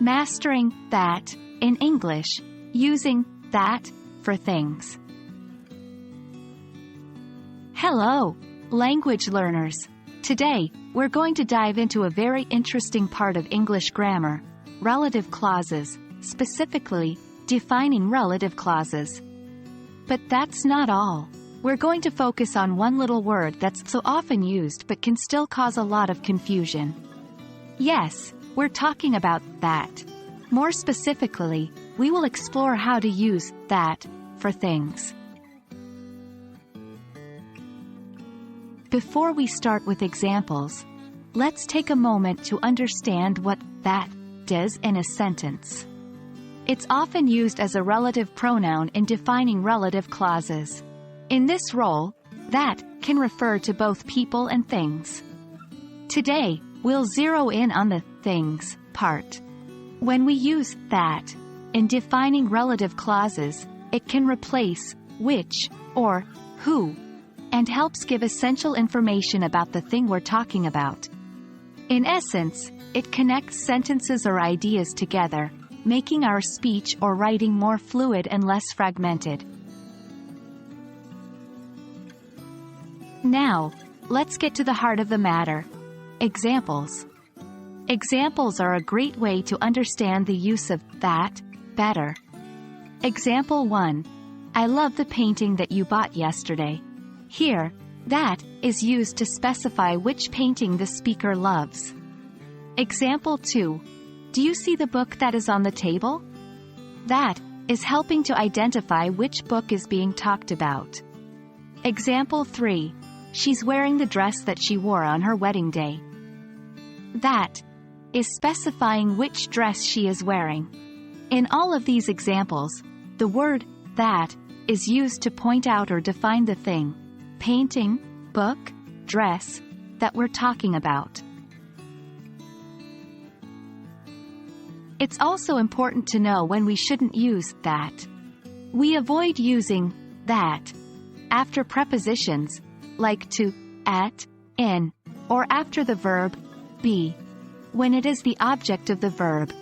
Mastering that in English, using that for things. Hello, language learners. Today, we're going to dive into a very interesting part of English grammar, relative clauses, specifically, defining relative clauses. But that's not all. We're going to focus on one little word that's so often used but can still cause a lot of confusion. Yes, we're talking about that. More specifically, we will explore how to use that for things. Before we start with examples, let's take a moment to understand what that does in a sentence. It's often used as a relative pronoun in defining relative clauses. In this role, that can refer to both people and things. Today, we'll zero in on the things part. When we use that in defining relative clauses, it can replace which or who and helps give essential information about the thing we're talking about. In essence, it connects sentences or ideas together, making our speech or writing more fluid and less fragmented. Now, let's get to the heart of the matter. Examples. Examples are a great way to understand the use of that better. Example 1. I love the painting that you bought yesterday. Here, that is used to specify which painting the speaker loves. Example 2. Do you see the book that is on the table? That is helping to identify which book is being talked about. Example 3. She's wearing the dress that she wore on her wedding day. That is specifying which dress she is wearing. In all of these examples, the word that is used to point out or define the thing, painting, book, dress, that we're talking about. It's also important to know when we shouldn't use that. We avoid using that after prepositions, like to, at, in, or after the verb be, when it is the object of the verb.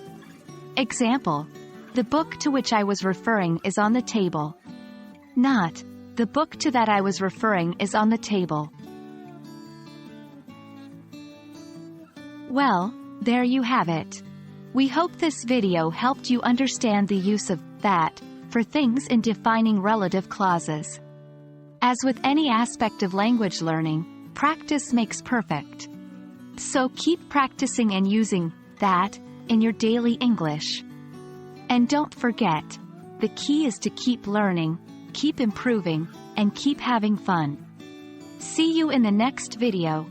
Example: the book to which I was referring is on the table. Not, the book to that I was referring is on the table. Well, there you have it. We hope this video helped you understand the use of that for things in defining relative clauses. As with any aspect of language learning, practice makes perfect. So keep practicing and using that in your daily English. And don't forget, the key is to keep learning, keep improving, and keep having fun. See you in the next video.